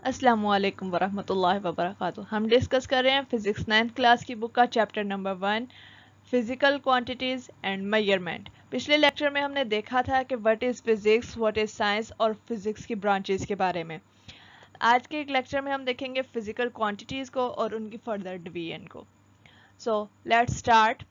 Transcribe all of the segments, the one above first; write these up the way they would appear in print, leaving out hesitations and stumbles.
अस्सलाम वालेकुम वरहमतुल्लाहि वबरकातुहू। हम डिस्कस कर रहे हैं फिजिक्स 9th क्लास की बुक का chapter number 1 physical quantities and measurement. पिछले लेक्चर में हमने देखा था कि what is physics, what is science और फिजिक्स की ब्रांचेस के बारे में। आज के एक लेक्चर में हम देखेंगे फिजिकल क्वांटिटीज को और उनकी फर्दर डिवीजन को। So let's start.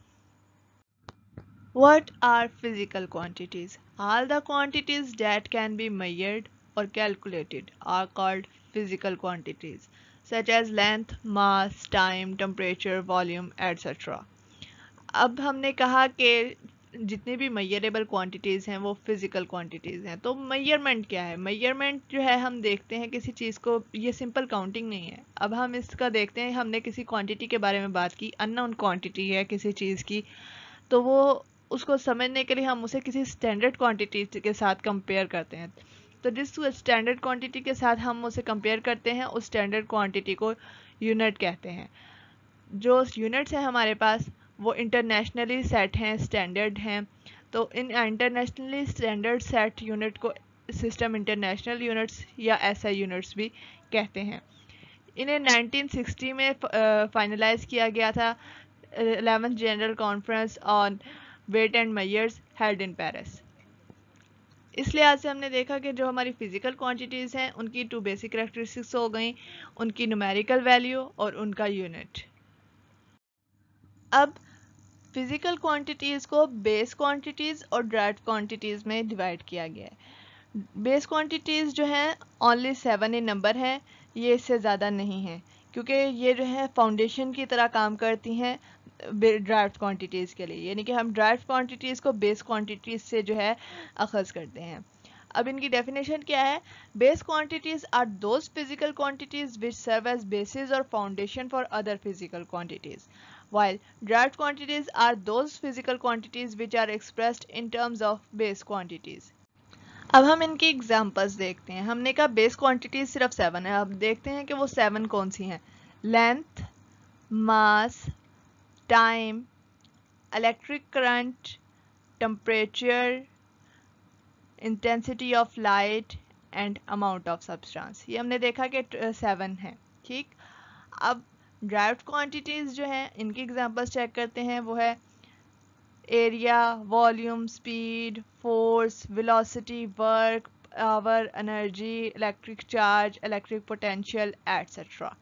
What are physical quantities? All the quantities that can be measured or calculated are called physical quantities, such as length, mass, time, temperature, volume, etc. अब हमने कहा कि जितनी भी मेजरेबल क्वांटिटीज़ हैं वो physical quantities हैं। तो मेजरमेंट क्या है? मेजरमेंट जो है, हम देखते हैं किसी चीज़ को, ये सिंपल काउंटिंग नहीं है। अब हम इसका देखते हैं, हमने किसी क्वांटिटी के बारे में बात की, अननोन क्वांटिटी है किसी चीज़ की, तो वो उसको समझने के लिए हम उसे किसी स्टैंडर्ड क्वांटिटी के साथ कंपेयर करते हैं। तो जिस स्टैंडर्ड क्वांटिटी के साथ हम उसे कंपेयर करते हैं, उस स्टैंडर्ड क्वांटिटी को यूनिट कहते हैं। जो यूनिट्स हैं हमारे पास वो इंटरनेशनली सेट हैं, स्टैंडर्ड हैं। तो इन इंटरनेशनली स्टैंडर्ड सेट यूनिट को सिस्टम इंटरनेशनल यूनिट्स या एसआई यूनिट्स भी कहते हैं। इन्हें 1960 में फाइनलाइज किया गया था 11th general conference on weight and measures held in Paris. इस लिहाज से हमने देखा कि जो हमारी फिजिकल क्वांटिटीज़ हैं उनकी 2 बेसिक कैरेक्टरिस्टिक्स हो गई, उनकी न्यूमेरिकल वैल्यू और उनका यूनिट। अब फिजिकल क्वांटिटीज़ को बेस क्वांटिटीज़ और ड्राइव्ड क्वांटिटीज़ में डिवाइड किया गया है। बेस क्वांटिटीज़ जो हैं ओनली 7 इन नंबर हैं, ये इससे ज़्यादा नहीं है, क्योंकि ये जो है फाउंडेशन की तरह काम करती हैं ड्राइव्ड क्वांटिटीज़ के लिए। यानी कि हम ड्राइव्ड क्वांटिटीज़ को बेस क्वांटिटीज़ से जो है अखज़ करते हैं। अब इनकी डेफिनेशन क्या है? Base quantities are those physical quantities which serve as basis और foundation for other physical quantities, while derived quantities are those physical quantities which are expressed in terms of base quantities. अब हम इनकी examples देखते हैं। हमने कहा base quantities सिर्फ 7 है। अब देखते हैं कि वो 7 कौन सी हैं। Length, mass, time, electric current, temperature, intensity of light and amount of substance. ये हमने देखा कि 7 है। ठीक, अब ड्राइव्ड क्वांटिटीज़ जो हैं इनकी एग्जांपल्स चेक करते हैं। वो है area, volume, speed, force, velocity, work, power, energy, electric charge, electric potential etcetera.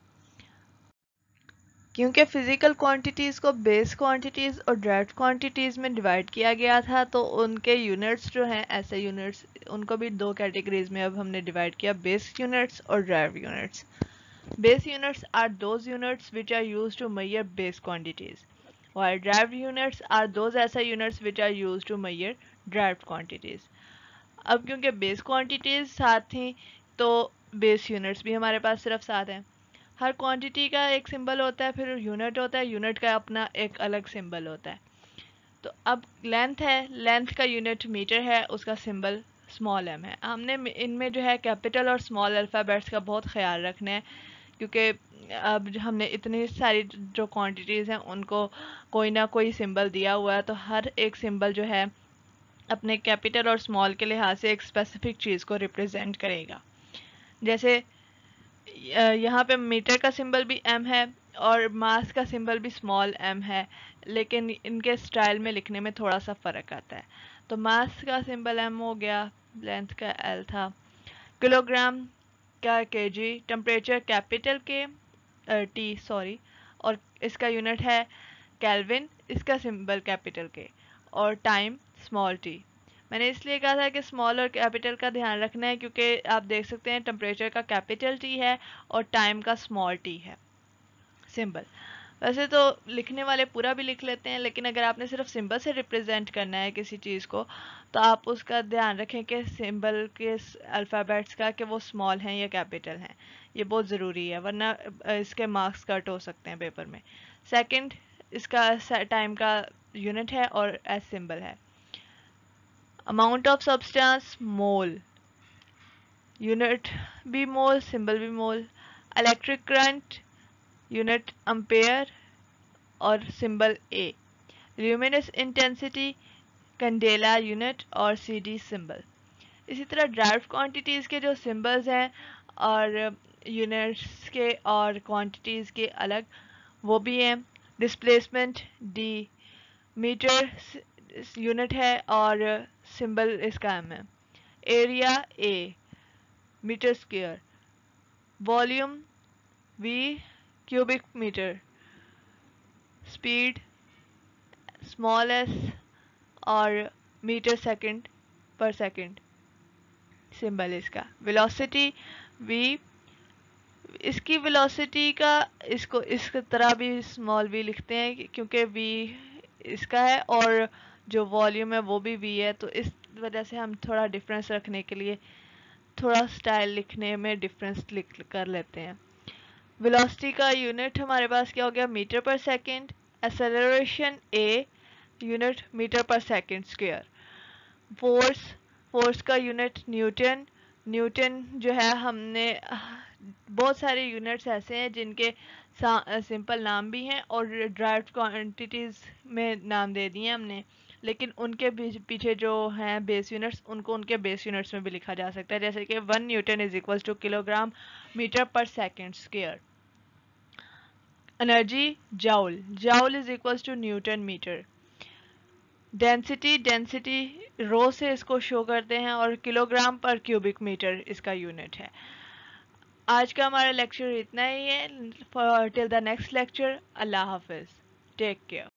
क्योंकि फिजिकल क्वांटिटीज़ को बेस क्वांटिटीज़ और ड्राइव्ड क्वांटिटीज़ में डिवाइड किया गया था, तो उनके यूनिट्स जो हैं ऐसे यूनिट्स, उनको भी 2 कैटेगरीज में अब हमने डिवाइड किया, बेस यूनिट्स और derived units. Base units are those units which are used to measure base quantities, while derived units are those ऐसे units which are used to measure derived quantities. अब क्योंकि base quantities 7 थी, तो base units भी हमारे पास सिर्फ 7 हैं। हर quantity का एक सिंबल होता है, फिर यूनिट होता है, यूनिट का अपना एक अलग सिंबल होता है। तो अब लेंथ है, लेंथ का यूनिट मीटर है, उसका सिंबल स्मॉल m है। हमने इनमें जो है कैपिटल और स्मॉल अल्फ़ाबेट्स का बहुत ख्याल रखना है, क्योंकि अब हमने इतनी सारी जो क्वांटिटीज़ हैं उनको कोई ना कोई सिंबल दिया हुआ है, तो हर एक सिंबल जो है अपने कैपिटल और स्मॉल के लिहाज से एक स्पेसिफिक चीज़ को रिप्रेजेंट करेगा। जैसे यहाँ पे मीटर का सिंबल भी m है और मास का सिंबल भी स्मॉल m है, लेकिन इनके स्टाइल में लिखने में थोड़ा सा फ़र्क आता है। तो मास का सिंबल m हो गया, लेंथ का l था, किलोग्राम का kg, टेम्परेचर कैपिटल के टी सॉरी, और इसका यूनिट है केल्विन, इसका सिंबल कैपिटल के, और टाइम स्मॉल टी। मैंने इसलिए कहा था कि स्मॉल और कैपिटल का ध्यान रखना है, क्योंकि आप देख सकते हैं टेम्परेचर का कैपिटल टी है और टाइम का स्मॉल टी है सिंबल। वैसे तो लिखने वाले पूरा भी लिख लेते हैं, लेकिन अगर आपने सिर्फ सिंबल से रिप्रेजेंट करना है किसी चीज़ को, तो आप उसका ध्यान रखें कि सिंबल के अल्फ़ाबेट्स का कि वो स्मॉल हैं या कैपिटल हैं। ये बहुत ज़रूरी है, वरना इसके मार्क्स कट हो सकते हैं पेपर में। सेकंड, इसका टाइम का यूनिट है और एस सिंबल है। Amount of substance mole, unit भी मोल, सिंबल भी मोल। इलेक्ट्रिक करंट, यूनिट एम्पेयर और सिंबल ए। ल्यूमिनस इंटेंसिटी, कैंडेला यूनिट और सी डी सिंबल। इसी तरह ड्राइव्ड क्वांटिटीज़ के जो सिंबल्स हैं और یونٹس کے اور کوانٹیٹیز کے الگ وہ بھی ہیں. ڈسپلیسمنٹ ڈی میٹر یونٹ ہے اور سمبل اس کا ایم ہے. Area A metre square. Volume V cubic metre. Speed small S اور metre second per second symbol اس کا. ویلوسٹی وی اس کی ویلوسٹی کا اس کو اس طرح بھی اسمال وی لکھتے ہیں کیونکہ وی اس کا ہے اور جو والیوم ہے وہ بھی وی ہے تو اس وجہ سے ہم تھوڑا ڈفرینس رکھنے کے لیے تھوڑا سٹائل لکھنے میں ڈفرینس لکھ کر لیتے ہیں. ویلوسٹی کا یونٹ ہمارے پاس کیا ہو گیا metre per second. Acceleration A unit metre per second square. Force کا یونٹ نیوٹن. نیوٹن جو ہے ہم نے بہت سارے یونٹس ایسے ہیں جن کے سمپل نام بھی ہیں اور ڈرائیوڈ کوانٹیٹیز میں نام دے دیے ہم نے لیکن ان کے پیچھے جو ہیں بیس یونٹس ان کو ان کے بیس یونٹس میں بھی لکھا جا سکتا ہے جیسے کہ 1 Newton is equal to kilogram metre per second square. Energy joule. Joule is equal to Newton metre. Density rho سے اس کو شو کرتے ہیں اور kilogram per cubic metre اس کا یونٹ ہے. آج کا ہمارا لیکچر اتنا ہی ہے. ٹل دا نیکسٹ لیکچر. اللہ حافظ. Take care.